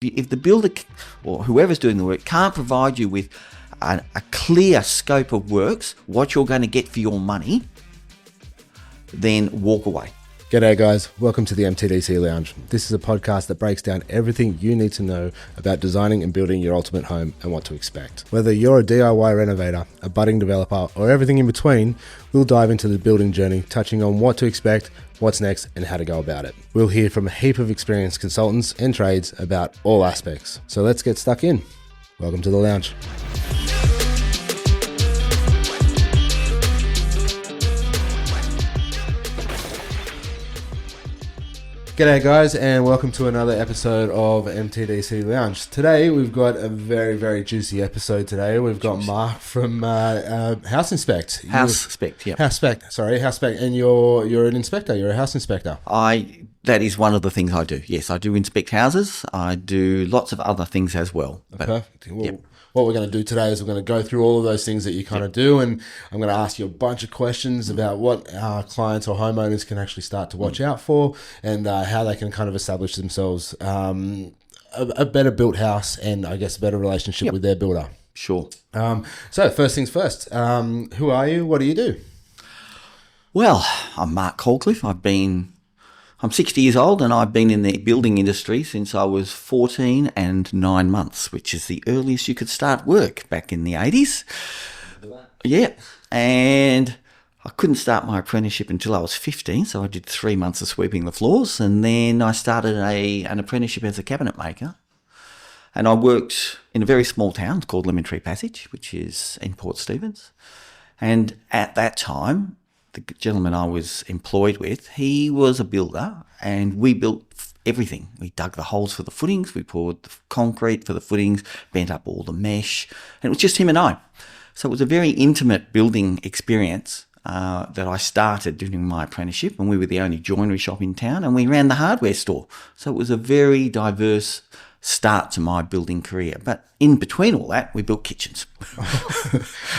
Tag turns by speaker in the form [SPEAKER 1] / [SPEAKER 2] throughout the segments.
[SPEAKER 1] If the builder or whoever's doing the work can't provide you with a clear scope of works, what you're going to get for your money, then walk away.
[SPEAKER 2] G'day guys, welcome to the MTDC Lounge. This is a podcast that breaks down everything you need to know about designing and building your ultimate home and what to expect. Whether you're a DIY renovator, a budding developer, or everything in between, we'll dive into the building journey, touching on what to expect, what's next, and how to go about it. We'll hear from a heap of experienced consultants and trades about all aspects. So let's get stuck in. Welcome to the lounge. G'day guys, and welcome to another episode of MTDC Lounge. Today we've got a very juicy episode today. We've got Mark from Houspect. Houspect. And you're an inspector, you're a house inspector.
[SPEAKER 1] That is one of the things I do. Yes, I do inspect houses. I do lots of other things as well.
[SPEAKER 2] Perfect. Well, what we're going to do today is we're going to go through all of those things that you kind of do, and I'm going to ask you a bunch of questions about what our clients or homeowners can actually start to watch out for, and how they can kind of establish themselves a better built house and I guess a better relationship with their builder.
[SPEAKER 1] Sure.
[SPEAKER 2] So first things first, who are you? What do you do?
[SPEAKER 1] Well, I'm Mark Colecliffe. I'm 60 years old and I've been in the building industry since I was 14 and 9 months, which is the earliest you could start work back in the 80s. Yeah. And I couldn't start my apprenticeship until I was 15, so I did 3 months of sweeping the floors, and then I started an apprenticeship as a cabinet maker. And I worked in a very small town called Lemon Tree Passage, which is in Port Stephens. And at that time, the gentleman I was employed with, he was a builder, and we built everything. We dug the holes for the footings, we poured the concrete for the footings, bent up all the mesh, and it was just him and I. So it was a very intimate building experience that I started during my apprenticeship, and we were the only joinery shop in town, and we ran the hardware store. So it was a very diverse start to my building career. But in between all that, we built kitchens.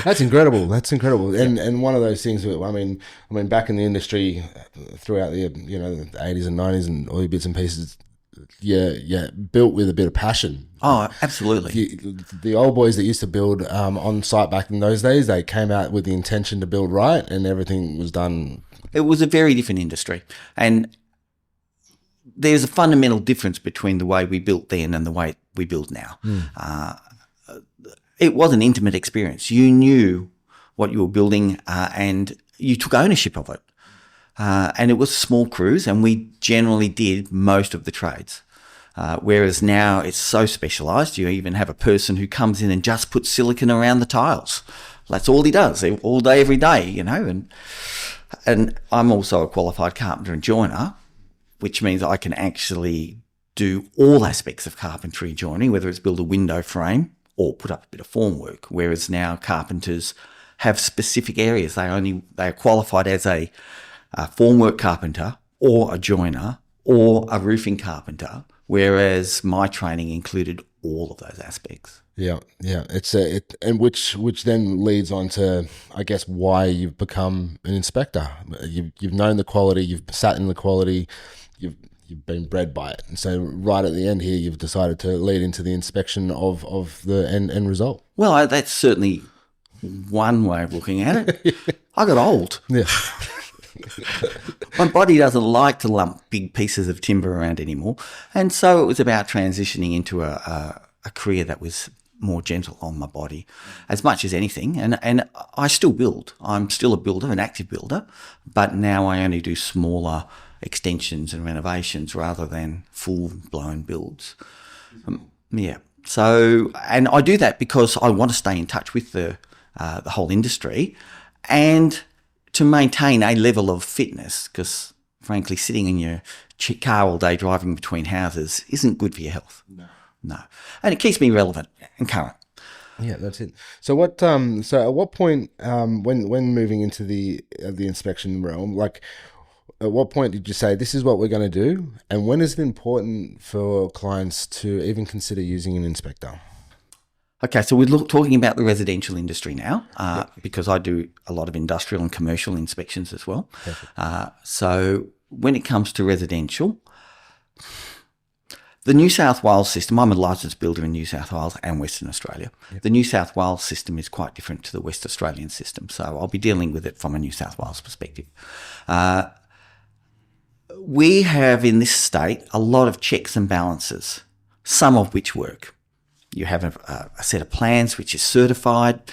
[SPEAKER 2] That's incredible. And one of those things, I mean, back in the industry throughout the 80s and 90s and all your bits and pieces, built with a bit of passion.
[SPEAKER 1] Oh, absolutely.
[SPEAKER 2] The old boys that used to build on site back in those days, they came out with the intention to build right, and everything was done. It
[SPEAKER 1] was a very different industry. And there's a fundamental difference between the way we built then and the way we build now. It was an intimate experience. You knew what you were building and you took ownership of it. And it was small crews, and we generally did most of the trades. Whereas now it's so specialised, you even have a person who comes in and just puts silicone around the tiles. That's all he does, all day, every day, And I'm also a qualified carpenter and joiner, which means I can actually do all aspects of carpentry joinery, whether it's build a window frame or put up a bit of formwork, whereas now carpenters have specific areas. They are qualified as a formwork carpenter or a joiner or a roofing carpenter, whereas my training included all of those aspects.
[SPEAKER 2] Yeah. And which then leads on to, I guess, why you've become an inspector. You've known the quality, you've sat in the quality, you've been bred by it. And so right at the end here, you've decided to lead into the inspection of the end result.
[SPEAKER 1] Well, that's certainly one way of looking at it. I got old.
[SPEAKER 2] Yeah.
[SPEAKER 1] My body doesn't like to lump big pieces of timber around anymore. And so it was about transitioning into a career that was more gentle on my body as much as anything. And I still build. I'm still a builder, an active builder, but now I only do smaller extensions and renovations rather than full-blown builds. So, and I do that because I want to stay in touch with the whole industry and to maintain a level of fitness, because frankly, sitting in your car all day driving between houses isn't good for your health. No. And it keeps me relevant and current.
[SPEAKER 2] Yeah, that's it. So what? So at what point, when moving into the inspection realm, like, at what point did you say this is what we're going to do, and when is it important for clients to even consider using an inspector?
[SPEAKER 1] Okay, so we're talking about the residential industry now, because I do a lot of industrial and commercial inspections as well. So when it comes to residential, The New South Wales system, I'm a licensed builder in New South Wales and Western Australia. Yep. The New South Wales system is quite different to the West Australian system, so I'll be dealing with it from a New South Wales perspective. We have in this state a lot of checks and balances, some of which work. You have a set of plans which is certified.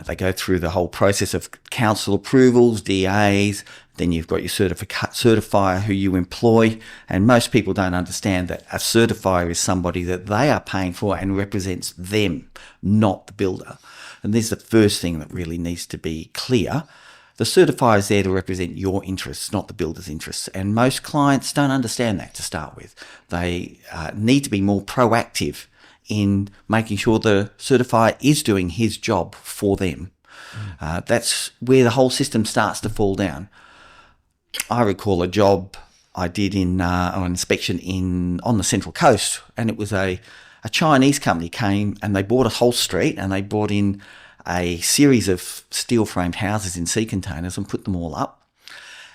[SPEAKER 1] They go through the whole process of council approvals, DAs, then you've got your certifier who you employ, and most people don't understand that a certifier is somebody that they are paying for and represents them, not the builder. And this is the first thing that really needs to be clear. The certifier is there to represent your interests, not the builder's interests, and most clients don't understand that to start with. They need to be more proactive in making sure the certifier is doing his job for them. That's where the whole system starts to fall down. I recall a job I did in an inspection on the Central Coast, and it was a Chinese company came and they bought a whole street and they brought in a series of steel-framed houses in sea containers and put them all up.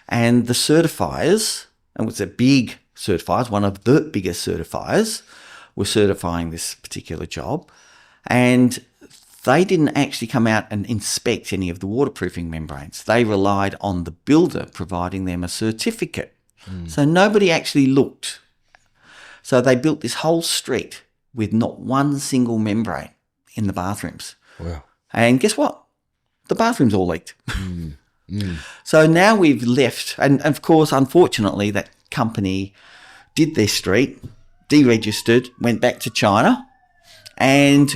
[SPEAKER 1] And the certifiers, and it was a big certifiers, one of the biggest certifiers, were certifying this particular job, and they didn't actually come out and inspect any of the waterproofing membranes. They relied on the builder providing them a certificate. So nobody actually looked. So they built this whole street with not one single membrane in the bathrooms.
[SPEAKER 2] Wow.
[SPEAKER 1] And guess what? The bathrooms all leaked. So now we've left, and of course, unfortunately, that company did their street, deregistered, went back to China, and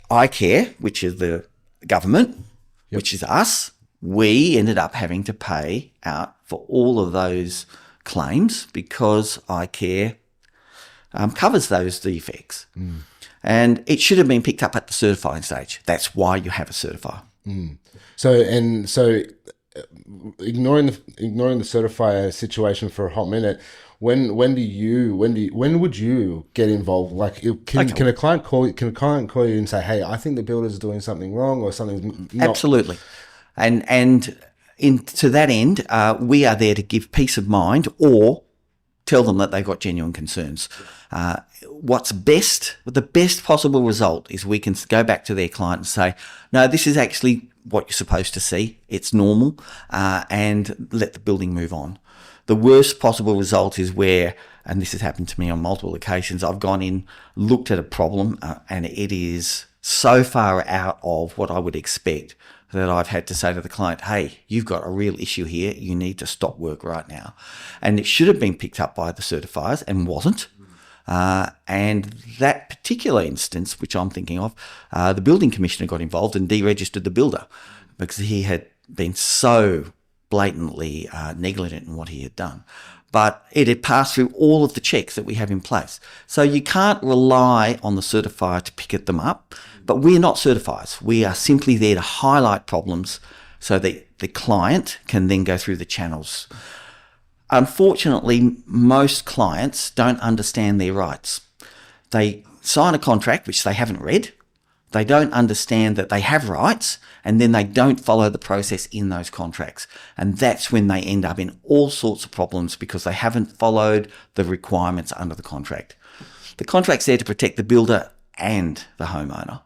[SPEAKER 1] iCare, which is the government, which is us, we ended up having to pay out for all of those claims because iCare covers those defects. And it should have been picked up at the certifying stage. That's why you have a certifier.
[SPEAKER 2] So ignoring the certifier situation for a hot minute, when would you get involved? Like, can a client call you and say, "Hey, I think the builder's doing something wrong or something's not"?
[SPEAKER 1] Absolutely, and to that end, we are there to give peace of mind or tell them that they've got genuine concerns. What's best, the best possible result is we can go back to their client and say, "No, this is actually what you're supposed to see. It's normal," and let the building move on. The worst possible result is where, and this has happened to me on multiple occasions, I've gone in, looked at a problem, and it is so far out of what I would expect that I've had to say to the client, "Hey, you've got a real issue here. You need to stop work right now." And it should have been picked up by the certifiers and wasn't. And that particular instance, which I'm thinking of, the building commissioner got involved and deregistered the builder because he had been so blatantly negligent in what he had done. But it had passed through all of the checks that we have in place. So you can't rely on the certifier to pick them up, but we're not certifiers. We are simply there to highlight problems so that the client can then go through the channels. Unfortunately, most clients don't understand their rights. They sign a contract which they haven't read. They don't understand that they have rights, and then they don't follow the process in those contracts. And that's when they end up in all sorts of problems because they haven't followed the requirements under the contract. The contract's there to protect the builder and the homeowner.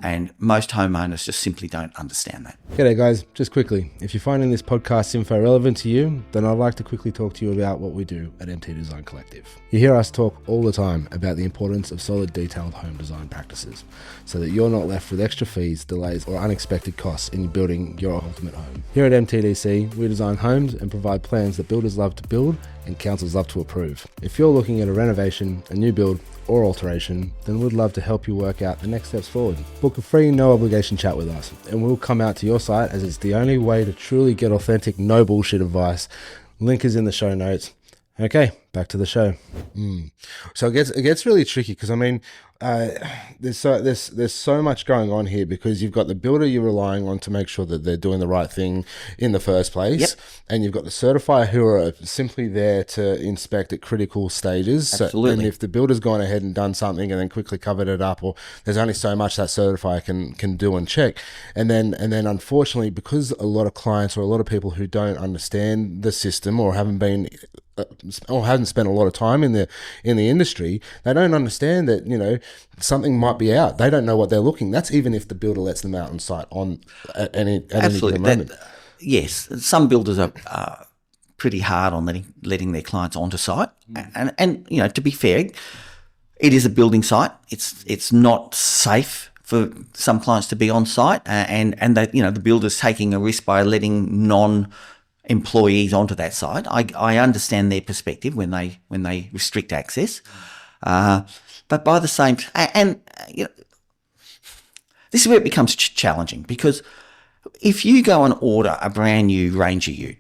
[SPEAKER 1] And most homeowners just simply don't understand that.
[SPEAKER 2] G'day guys, just quickly, if you're finding this podcast info relevant to you, then I'd like to quickly talk to you about what we do at MT Design Collective. You hear us talk all the time about the importance of solid detailed home design practices so that you're not left with extra fees, delays or unexpected costs in building your ultimate home. Here at MTDC, we design homes and provide plans that builders love to build and councils love to approve. If you're looking at a renovation, a new build or alteration, then we'd love to help you work out the next steps forward. Book a free, no obligation chat with us and we'll come out to your site as it's the only way to truly get authentic, no bullshit advice. Link is in the show notes. Okay, back to the show. So it gets really tricky because I mean, there's so much going on here because you've got the builder you're relying on to make sure that they're doing the right thing in the first place, and you've got the certifier who are simply there to inspect at critical stages.
[SPEAKER 1] Absolutely.
[SPEAKER 2] So, and if the builder's gone ahead and done something and then quickly covered it up, or there's only so much that certifier can do and check, and then unfortunately, because a lot of clients or a lot of people who don't understand the system or haven't been or hasn't spent a lot of time in the industry, they don't understand that, you know, something might be out. They don't know what they're looking. That's even if the builder lets them out on site at any given moment.
[SPEAKER 1] Yes, some builders are pretty hard on letting their clients onto site, and you know, to be fair, it is a building site. It's not safe for some clients to be on site, and that, you know, the builder's taking a risk by letting non-employees onto that site. I understand their perspective when they restrict access, but by the same you know, this is where it becomes challenging, because if you go and order a brand new Ranger Ute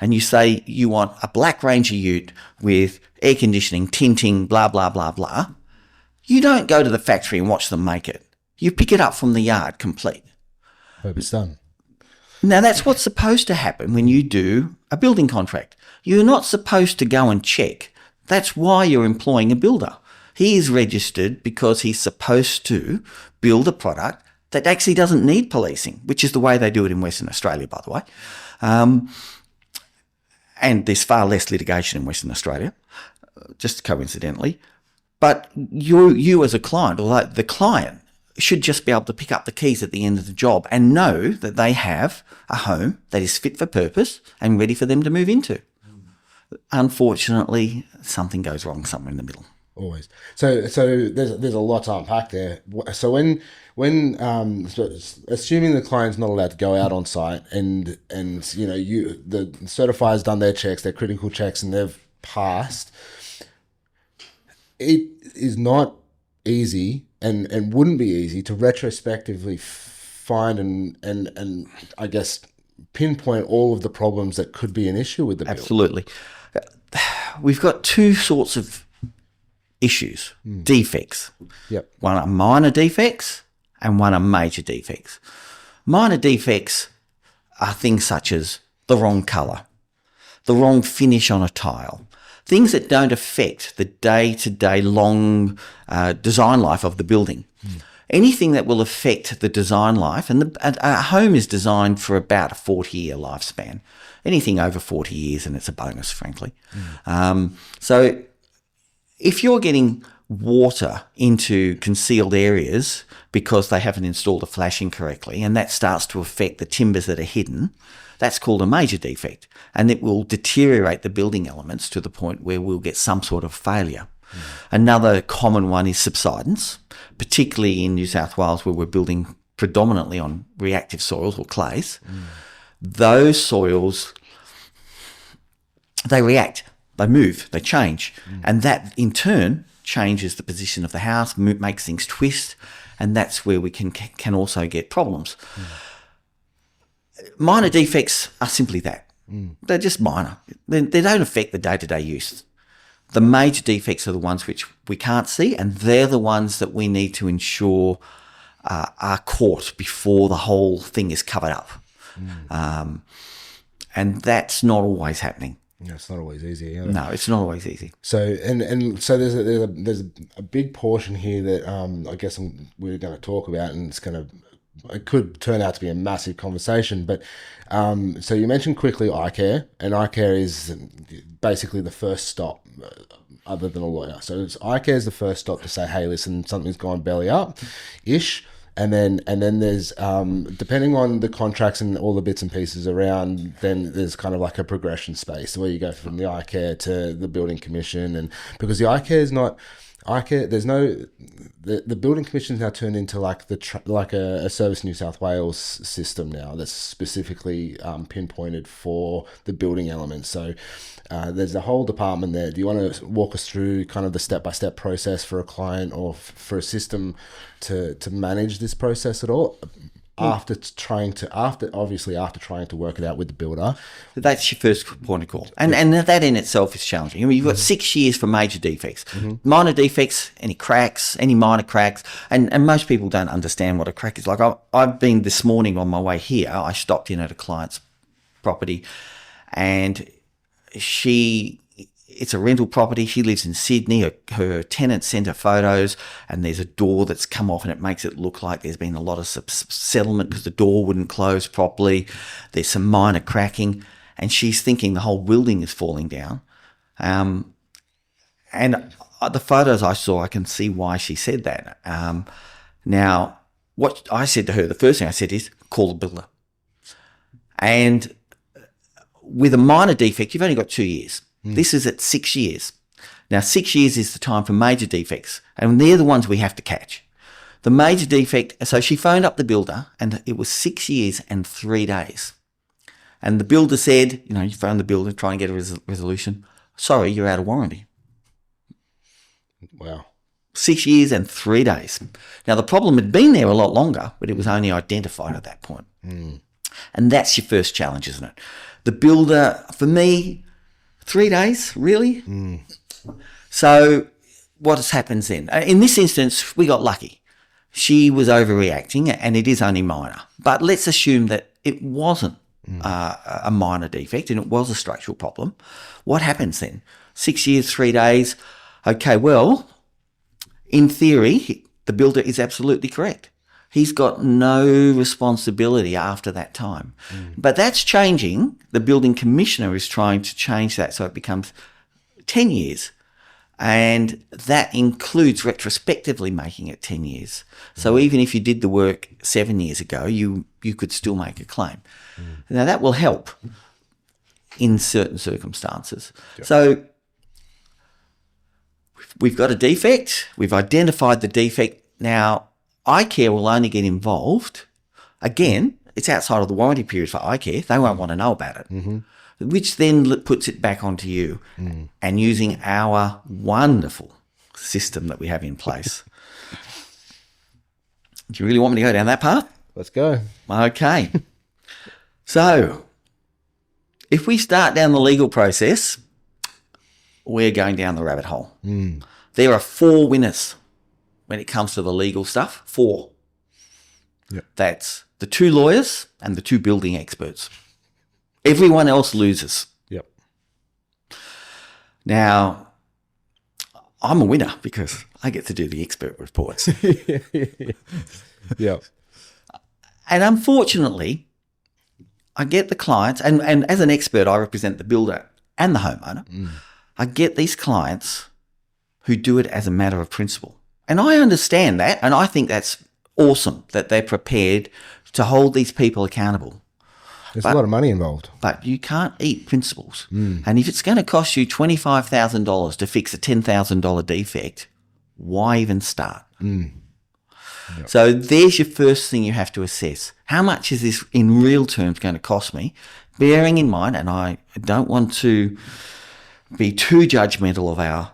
[SPEAKER 1] and you say you want a black Ranger Ute with air conditioning, tinting, blah, blah, blah, blah, you don't go to the factory and watch them make it. You pick it up from the yard complete.
[SPEAKER 2] Hope it's done.
[SPEAKER 1] Now, that's what's supposed to happen when you do a building contract. You're not supposed to go and check. That's why you're employing a builder. He is registered because he's supposed to build a product that actually doesn't need policing, which is the way they do it in Western Australia, by the way. And there's far less litigation in Western Australia, just coincidentally. But you as a client, or the client, should just be able to pick up the keys at the end of the job and know that they have a home that is fit for purpose and ready for them to move into. Unfortunately, something goes wrong somewhere in the middle.
[SPEAKER 2] Always. So there's a lot to unpack there. So when assuming the client's not allowed to go out on site, and you know, the certifier's done their checks, their critical checks, and they've passed, it is not easy and wouldn't be easy to retrospectively find and I guess pinpoint all of the problems that could be an issue with the build.
[SPEAKER 1] Absolutely. We've got two sorts of issues, defects.
[SPEAKER 2] Yep.
[SPEAKER 1] One are minor defects and one are major defects. Minor defects are things such as the wrong colour, the wrong finish on a tile, things that don't affect the day-to-day long design life of the building. Anything that will affect the design life, and a home is designed for about a 40-year lifespan. Anything over 40 years, and it's a bonus, frankly. So if you're getting water into concealed areas because they haven't installed the flashing correctly, and that starts to affect the timbers that are hidden, that's called a major defect, and it will deteriorate the building elements to the point where we'll get some sort of failure. Another common one is subsidence, particularly in New South Wales, where we're building predominantly on reactive soils or clays. Those soils, they react, they move, they change, and that in turn changes the position of the house, makes things twist, and that's where we can also get problems. Minor defects are simply that. They're just minor. They don't affect the day-to-day use. The major defects are the ones which we can't see, and they're the ones that we need to ensure are caught before the whole thing is covered up. And that's not always happening.
[SPEAKER 2] No, it's not always easy.
[SPEAKER 1] No, it's not always easy.
[SPEAKER 2] So so there's a big portion here that I guess we're going to talk about, and it could turn out to be a massive conversation. But so you mentioned quickly iCare, and iCare is basically the first stop, other than a lawyer. So iCare is the first stop to say, hey, listen, something's gone belly up, ish. And then there's depending on the contracts and all the bits and pieces around, then there's kind of like a progression space where you go from the iCare to the building commission, and because the iCare is not iCare, there's no the building commission's now turned into like a Service New South Wales system now that's specifically pinpointed for the building elements. So there's a whole department there. Do you want to walk us through kind of the step-by-step process for a client or for a system to manage this process at all? After trying to work it out with the builder.
[SPEAKER 1] That's your first point of call. And that in itself is challenging. I mean, you've got 6 years for major defects. Minor defects, any cracks, any minor cracks, and most people don't understand what a crack is. Like I've been this morning on my way here, I stopped in at a client's property, and it's a rental property. She lives in Sydney. Her tenant sent her photos, and there's a door that's come off, and it makes it look like there's been a lot of settlement because the door wouldn't close properly. There's some minor cracking, and she's thinking the whole building is falling down. And the photos I saw, I can see why she said that. Now, what I said to her, the first thing I said is, call the builder. And with a minor defect, you've only got 2 years. This is at 6 years. Now, 6 years is the time for major defects, and they're the ones we have to catch. The major defect, so she phoned up the builder, and it was 6 years and 3 days. And the builder said, you phone the builder, try and get a resolution. Sorry, you're out of warranty.
[SPEAKER 2] Wow.
[SPEAKER 1] 6 years and 3 days. Now, the problem had been there a lot longer, but it was only identified at that point. And that's your first challenge, isn't it? The builder, for me, 3 days, really? So what happens then? In this instance, we got lucky. She was overreacting, and it is only minor. But let's assume that it wasn't a minor defect and it was a structural problem. What happens then? 6 years, 3 days. Okay, well, in theory, the builder is absolutely correct. He's got no responsibility after that time. But that's changing. The building commissioner is trying to change that so it becomes 10 years. And that includes retrospectively making it 10 years. So even if you did the work 7 years ago, you could still make a claim. Now, that will help in certain circumstances. Yep. So we've got a defect. We've identified the defect. Now, iCare will only get involved. Again, it's outside of the warranty period for iCare. They won't want to know about it, which then puts it back onto you. And using our wonderful system that we have in place. Do you really want me to go down that path?
[SPEAKER 2] Let's go.
[SPEAKER 1] Okay. So if we start down the legal process, we're going down the rabbit hole. There are 4 winners when it comes to the legal stuff. 4.
[SPEAKER 2] Yep.
[SPEAKER 1] That's the 2 lawyers and the 2 building experts. Everyone else loses.
[SPEAKER 2] Yep.
[SPEAKER 1] Now, I'm a winner because I get to do the expert reports.
[SPEAKER 2] Yep.
[SPEAKER 1] And unfortunately, I get the clients, and as an expert, I represent the builder and the homeowner. I get these clients who do it as a matter of principle. And I understand that, and I think that's awesome that they're prepared to hold these people accountable.
[SPEAKER 2] There's a lot of money involved.
[SPEAKER 1] But you can't eat principles. And if it's going to cost you $25,000 to fix a $10,000 defect, why even start? Yep. So there's your first thing you have to assess. How much is this in real terms going to cost me? Bearing in mind, and I don't want to be too judgmental of our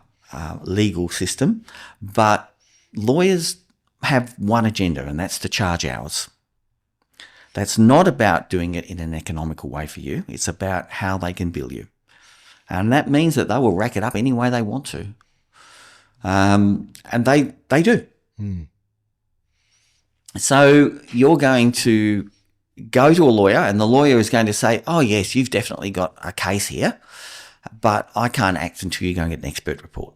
[SPEAKER 1] legal system, but lawyers have one agenda, and that's to charge hours. That's not about doing it in an economical way for you. It's about how they can bill you. And that means that they will rack it up any way they want to. And they do. So you're going to go to a lawyer, and the lawyer is going to say, oh, yes, you've definitely got a case here, but I can't act until you go and get an expert report.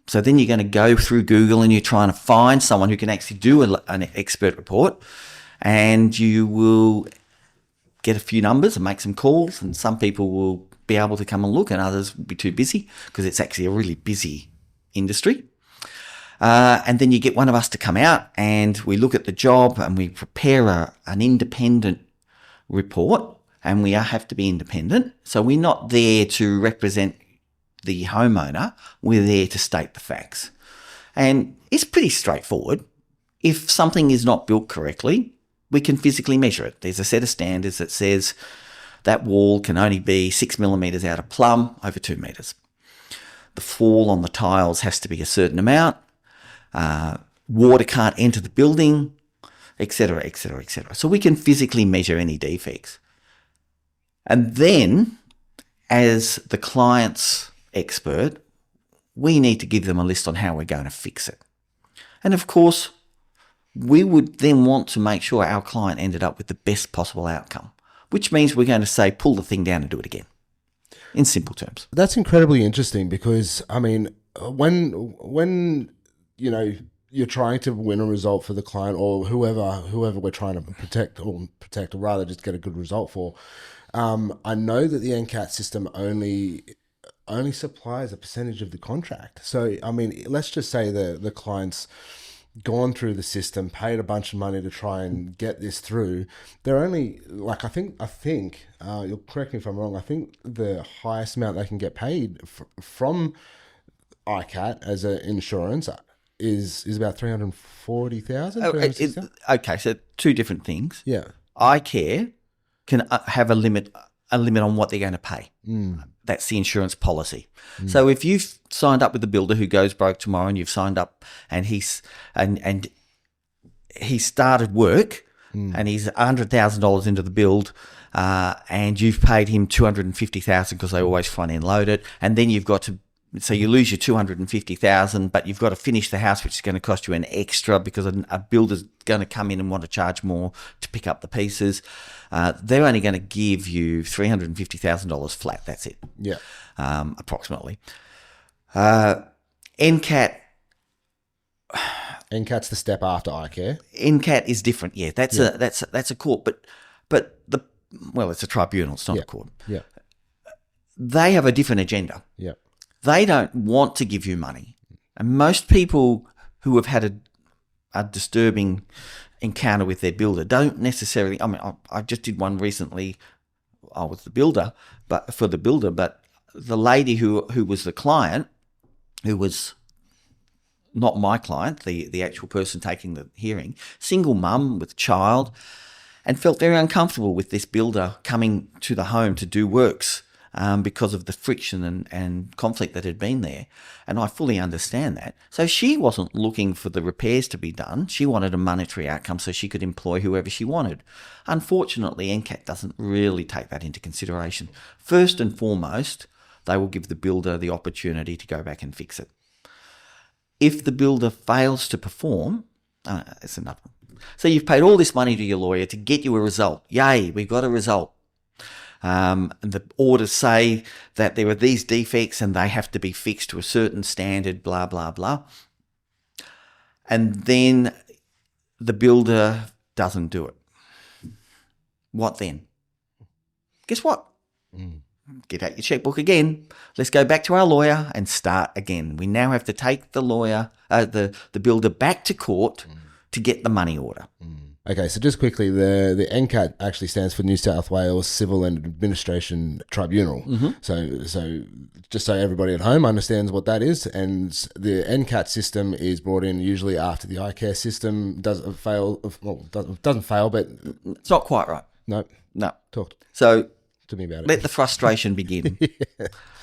[SPEAKER 1] So then you're going to go through Google and you're trying to find someone who can actually do an expert report, and you will get a few numbers and make some calls, and some people will be able to come and look and others will be too busy because it's actually a really busy industry. And then you get one of us to come out and we look at the job and we prepare an independent report, and we have to be independent. So we're not there to represent the homeowner. We're there to state the facts. And it's pretty straightforward. If something is not built correctly, we can physically measure it. There's a set of standards that says that wall can only be 6 millimeters out of plumb over 2 meters. The fall on the tiles has to be a certain amount. Water can't enter the building, etc., etc., etc. So we can physically measure any defects. And then, as the client's expert, we need to give them a list on how we're going to fix it. And of course, we would then want to make sure our client ended up with the best possible outcome, which means we're going to say, pull the thing down and do it again, in simple terms.
[SPEAKER 2] That's incredibly interesting because, I mean, when you're trying to win a result for the client or whoever we're trying to protect, or rather just get a good result for, I know that the NCAT system only only supplies a percentage of the contract. So, I mean, let's just say the client's gone through the system, paid a bunch of money to try and get this through. They're only like, I think, you'll correct me if I'm wrong, I think the highest amount they can get paid from iCat as an insurance is about 340,000.
[SPEAKER 1] Okay, so two different things.
[SPEAKER 2] Yeah.
[SPEAKER 1] iCare can have a limit on what they're going to pay. That's the insurance policy. So if you've signed up with the builder who goes broke tomorrow, and you've signed up, and he started work, and he's $100,000 into the build, and you've paid him $250,000 because they always front end load it, and then you've got to. So you lose your $250,000, but you've got to finish the house, which is going to cost you an extra because a builder's going to come in and want to charge more to pick up the pieces. They're only going to give you $350,000 flat. That's it.
[SPEAKER 2] Yeah.
[SPEAKER 1] Approximately. NCAT.
[SPEAKER 2] NCAT's the step after iCare.
[SPEAKER 1] NCAT is different. Yeah, that's a court, but it's a tribunal. It's not a court.
[SPEAKER 2] Yeah.
[SPEAKER 1] They have a different agenda.
[SPEAKER 2] Yeah.
[SPEAKER 1] They don't want to give you money. And most people who have had a disturbing encounter with their builder don't necessarily, I mean, I just did one recently. I was the builder, but the lady who was the client, who was not my client, the actual person taking the hearing, single mum with a child, and felt very uncomfortable with this builder coming to the home to do works. Because of the friction and conflict that had been there. And I fully understand that. So she wasn't looking for the repairs to be done. She wanted a monetary outcome so she could employ whoever she wanted. Unfortunately, NCAT doesn't really take that into consideration. First and foremost, they will give the builder the opportunity to go back and fix it. If the builder fails to perform, it's another one. So you've paid all this money to your lawyer to get you a result. Yay, we've got a result. And the orders say that there are these defects and they have to be fixed to a certain standard, blah, blah, blah. And then the builder doesn't do it. What then? Guess what? Get out your checkbook again. Let's go back to our lawyer and start again. We now have to take the lawyer, the builder back to court to get the money order.
[SPEAKER 2] Okay, so just quickly, the NCAT actually stands for New South Wales Civil and Administration Tribunal. So just so everybody at home understands what that is, and the NCAT system is brought in usually after the iCare system doesn't fail, but
[SPEAKER 1] it's not quite right.
[SPEAKER 2] No.
[SPEAKER 1] Talk to
[SPEAKER 2] me about it.
[SPEAKER 1] Let the frustration begin.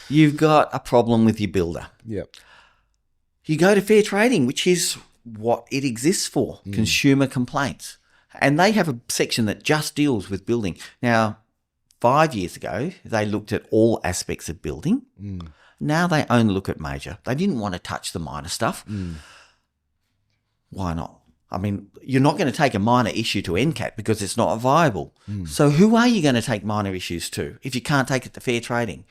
[SPEAKER 1] You've got a problem with your builder.
[SPEAKER 2] Yep.
[SPEAKER 1] You go to fair trading, which is what it exists for, consumer complaints. And they have a section that just deals with building. Now, 5 years ago, they looked at all aspects of building. Now they only look at major. They didn't want to touch the minor stuff. Why not? I mean, you're not going to take a minor issue to NCAT because it's not viable. So who are you going to take minor issues to if you can't take it to fair trading?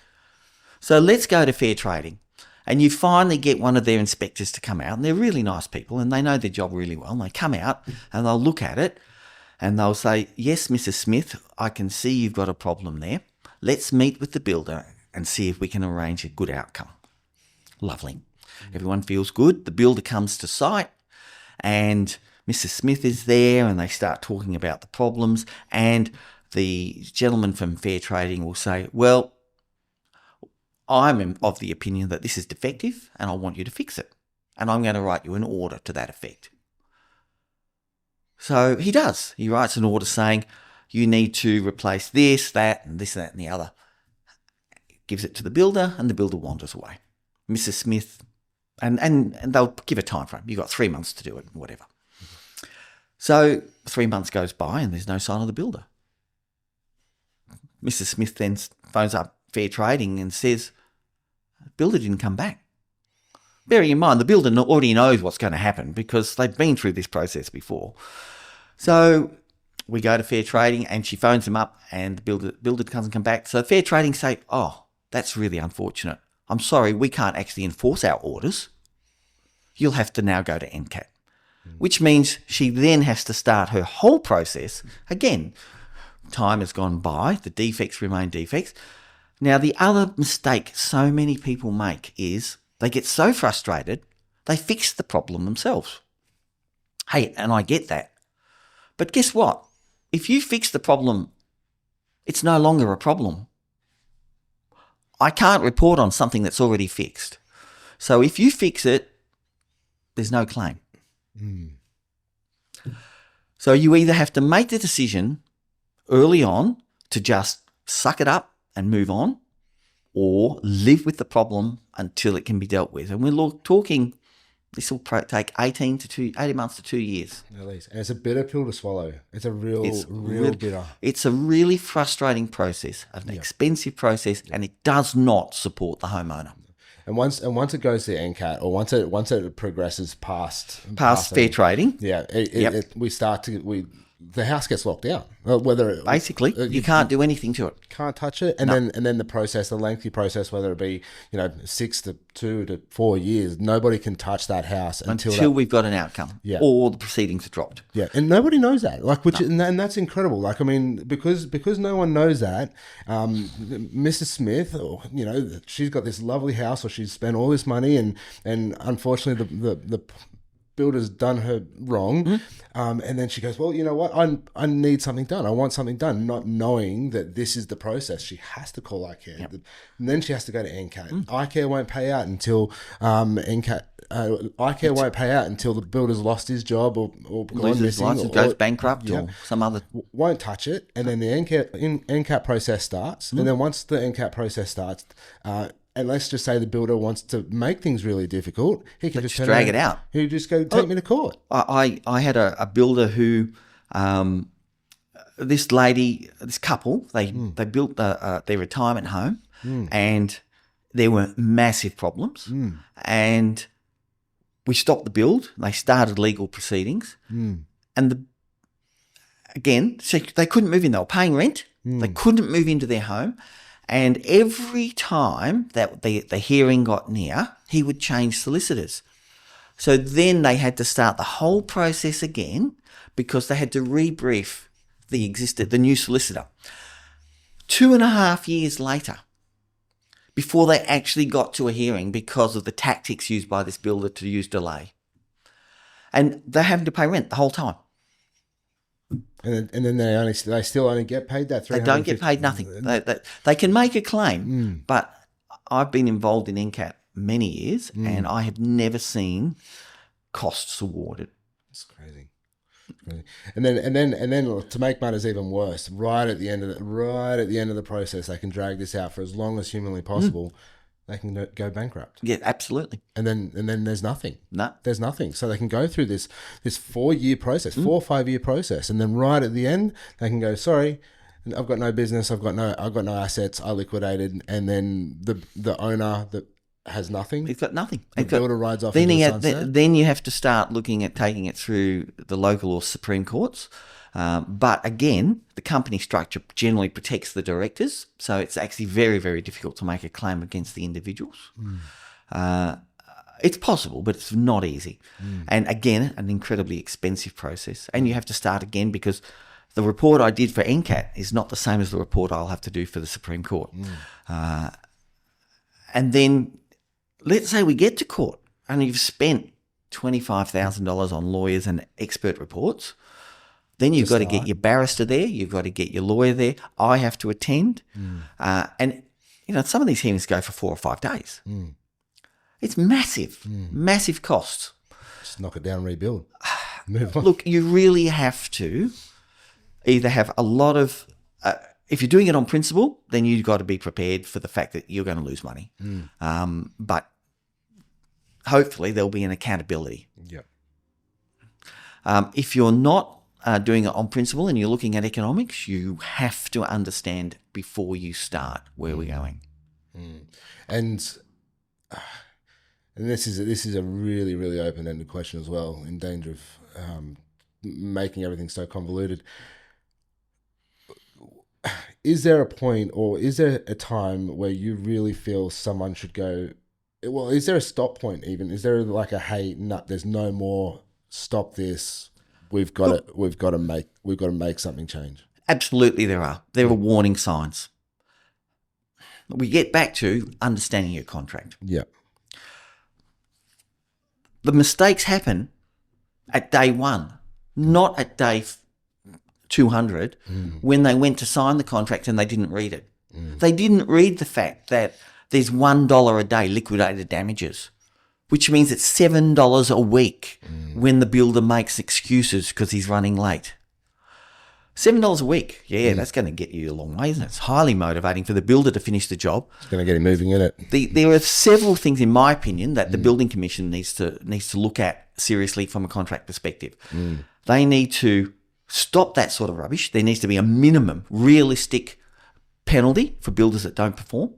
[SPEAKER 1] So let's go to fair trading. And you finally get one of their inspectors to come out, and they're really nice people, and they know their job really well. And they come out, and they'll look at it, and they'll say, yes, Mrs. Smith, I can see you've got a problem there. Let's meet with the builder and see if we can arrange a good outcome. Lovely. Everyone feels good. The builder comes to site, and Mrs. Smith is there, and they start talking about the problems, and the gentleman from fair trading will say, well, I'm of the opinion that this is defective and I want you to fix it. And I'm going to write you an order to that effect. So he does. He writes an order saying, you need to replace this, that, and this, that, and the other. Gives it to the builder, and the builder wanders away. Mrs. Smith, and they'll give a time frame. You've got 3 months to do it, whatever. So 3 months goes by and there's no sign of the builder. Mrs. Smith then phones up fair trading and says, the builder didn't come back. Bearing in mind, the builder already knows what's going to happen because they've been through this process before. So we go to fair trading and she phones him up and the builder doesn't come back. So fair trading say, oh, that's really unfortunate. I'm sorry, we can't actually enforce our orders. You'll have to now go to NCAT, which means she then has to start her whole process again. Time has gone by, the defects remain defects. Now, the other mistake so many people make is they get so frustrated, they fix the problem themselves. Hey, and I get that. But guess what? If you fix the problem, it's no longer a problem. I can't report on something that's already fixed. So if you fix it, there's no claim. So you either have to make the decision early on to just suck it up and move on, or live with the problem until it can be dealt with. And we're talking, this will take 18 months to 2 years.
[SPEAKER 2] At least. And it's a bitter pill to swallow. It's a real bitter.
[SPEAKER 1] It's a really frustrating process, an expensive process, and it does not support the homeowner.
[SPEAKER 2] And once it goes to NCAT, or once it progresses past
[SPEAKER 1] fair trading,
[SPEAKER 2] the house gets locked down.
[SPEAKER 1] Basically, you can't do anything to it.
[SPEAKER 2] Can't touch it, and then the lengthy process, whether it be 6 to 2 to 4 years, nobody can touch that house until
[SPEAKER 1] we've got an outcome, or the proceedings are dropped.
[SPEAKER 2] Yeah, and nobody knows that. And that's incredible. Like, I mean, because no one knows that, Mrs. Smith, she's got this lovely house, or she's spent all this money, and unfortunately the builder's done her wrong, and then she goes, well, you know what, I need something done, I want something done, not knowing that this is the process. She has to call iCare, and then she has to go to NCAT. iCare won't pay out until iCare won't pay out until the builder's lost his job, or
[SPEAKER 1] loses his license, goes bankrupt, or some other,
[SPEAKER 2] won't touch it, and then the NCAT process starts, and then once the NCAT process starts, and let's just say the builder wants to make things really difficult, he can just
[SPEAKER 1] drag it out.
[SPEAKER 2] He just go, take me to court.
[SPEAKER 1] I had a builder who, this couple, they built their retirement home, and there were massive problems, and we stopped the build. They started legal proceedings, and they couldn't move in. They were paying rent. They couldn't move into their home. And every time that the hearing got near, he would change solicitors. So then they had to start the whole process again, because they had to rebrief the new solicitor. 2.5 years later, before they actually got to a hearing, because of the tactics used by this builder to use delay. And they're having to pay rent the whole time.
[SPEAKER 2] And then they still only get paid that $350.
[SPEAKER 1] They don't get paid nothing. They can make a claim, but I've been involved in NCAT many years, and I have never seen costs awarded.
[SPEAKER 2] That's crazy. And then to make matters even worse, right at the end of the process, they can drag this out for as long as humanly possible. They can go bankrupt.
[SPEAKER 1] Yeah, absolutely.
[SPEAKER 2] And then there's nothing.
[SPEAKER 1] No.
[SPEAKER 2] There's nothing. So they can go through this 4-year process, 4 or 5 year process, and then right at the end they can go, sorry, I've got no business, I've got no assets, I liquidated, and then the owner that has nothing.
[SPEAKER 1] He's got nothing.
[SPEAKER 2] The builder rides off into the sunset.
[SPEAKER 1] Then you have to start looking at taking it through the local or Supreme Courts. But again, the company structure generally protects the directors, so it's actually very, very difficult to make a claim against the individuals. It's possible, but it's not easy. And again, an incredibly expensive process. And you have to start again, because the report I did for NCAT is not the same as the report I'll have to do for the Supreme Court. And then let's say we get to court and you've spent $25,000 on lawyers and expert reports. Then you've got to get your barrister there. You've got to get your lawyer there. I have to attend. And, some of these hearings go for 4 or 5 days. It's massive, massive costs.
[SPEAKER 2] Just knock it down and rebuild. Move on.
[SPEAKER 1] Look, you really have to either have a lot of, if you're doing it on principle, then you've got to be prepared for the fact that you're going to lose money. But hopefully there'll be an accountability.
[SPEAKER 2] Yep.
[SPEAKER 1] If you're not doing it on principle and you're looking at economics, you have to understand before you start where we're going.
[SPEAKER 2] And this is a really, really open-ended question as well, in danger of making everything so convoluted. Is there a point, or is there a time where you really feel someone should go, well, is there a stop point even? Is there like a, hey, no, there's no more, stop this, we've got to make something change?
[SPEAKER 1] Absolutely there are. There are warning signs. we get back to understanding your contract.
[SPEAKER 2] Yeah.
[SPEAKER 1] The mistakes happen at day 1, not at day 200 when they went to sign the contract and they didn't read it. They didn't read the fact that there's $1 a day liquidated damages, which means it's $7 a week when the builder makes excuses because he's running late. $7 a week, that's going to get you a long way, isn't it? It's highly motivating for the builder to finish the job.
[SPEAKER 2] It's going to get him moving in it.
[SPEAKER 1] There are several things, in my opinion, that the Building Commission needs to look at seriously from a contract perspective. They need to stop that sort of rubbish. There needs to be a minimum realistic penalty for builders that don't perform.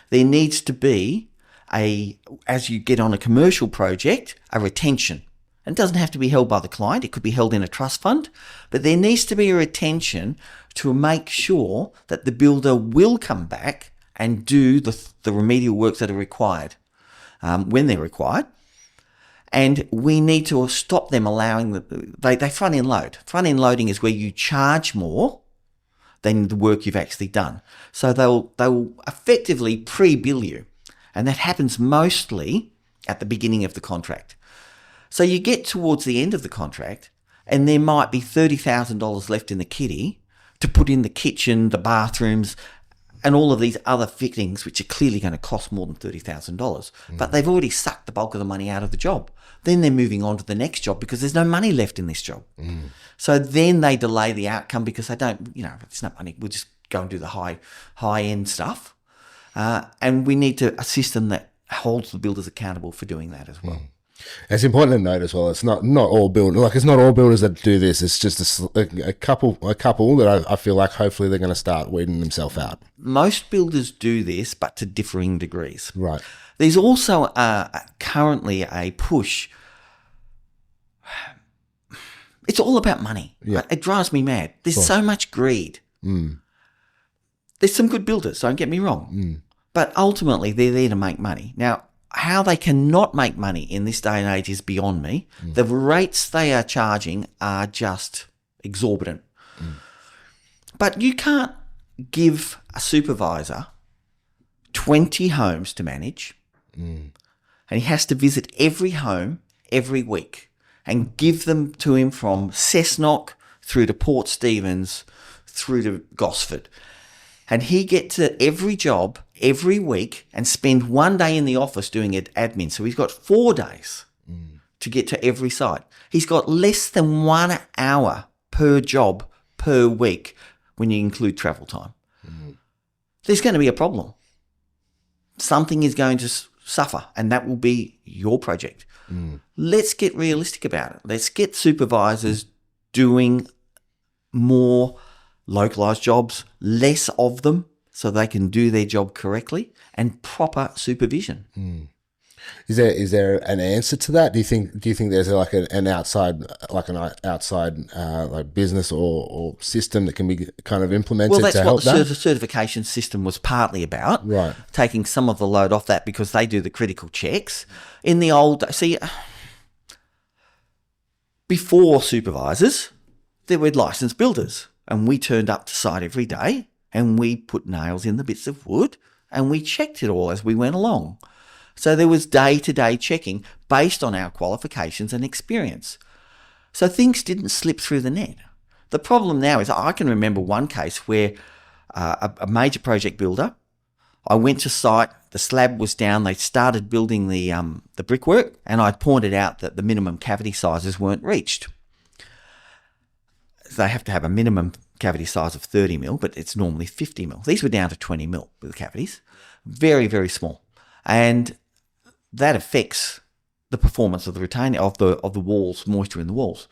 [SPEAKER 1] There needs to be as you get on a commercial project, a retention. It doesn't have to be held by the client. It could be held in a trust fund, but there needs to be a retention to make sure that the builder will come back and do the remedial works that are required when they're required. And we need to stop them allowing they front end load. Front end loading is where you charge more than the work you've actually done. So they'll effectively pre-bill you, and that happens mostly at the beginning of the contract. So you get towards the end of the contract and there might be $30,000 left in the kitty to put in the kitchen, the bathrooms, and all of these other fittings, which are clearly going to cost more than $30,000. But they've already sucked the bulk of the money out of the job. Then they're moving on to the next job because there's no money left in this job. So then they delay the outcome because they don't, it's not money. We'll just go and do the high-end stuff. And we need to a system that holds the builders accountable for doing that as well.
[SPEAKER 2] It's important to note as well. It's not all builders. It's not all builders that do this. It's just a couple that I feel like hopefully they're going to start weeding themselves out.
[SPEAKER 1] Most builders do this, but to differing degrees.
[SPEAKER 2] Right.
[SPEAKER 1] There's also currently a push. It's all about money.
[SPEAKER 2] Yeah.
[SPEAKER 1] It drives me mad. There's so much greed. There's some good builders, don't get me wrong. But ultimately, they're there to make money. Now, how they cannot make money in this day and age is beyond me. The rates they are charging are just exorbitant. But you can't give a supervisor 20 homes to manage, and he has to visit every home every week and give them to him from Cessnock through to Port Stephens through to Gosford. And he gets to every job every week and spend one day in the office doing admin. So he's got 4 days to get to every site. He's got less than 1 hour per job per week when you include travel time. There's going to be a problem. Something is going to suffer, and that will be your project. Let's get realistic about it. Let's get supervisors doing more localized jobs, less of them, so they can do their job correctly, and proper supervision.
[SPEAKER 2] Is there an answer to that? Do you think there's like an outside business or system that can be kind of implemented to help that? Well, that's what
[SPEAKER 1] the certification system was partly about.
[SPEAKER 2] Right.
[SPEAKER 1] Taking some of the load off that because they do the critical checks. In the old, before supervisors, there were licensed builders. And we turned up to site every day and we put nails in the bits of wood and we checked it all as we went along. So there was day-to-day checking based on our qualifications and experience. So things didn't slip through the net. The problem now is I can remember one case where a major project builder, I went to site, the slab was down, they started building the brickwork, and I pointed out that the minimum cavity sizes weren't reached. They have to have a minimum cavity size of 30 mil, but it's normally 50 mil. These were down to 20 mil with the cavities. Very, very small. And that affects the performance of the retaining of the walls, moisture in the walls.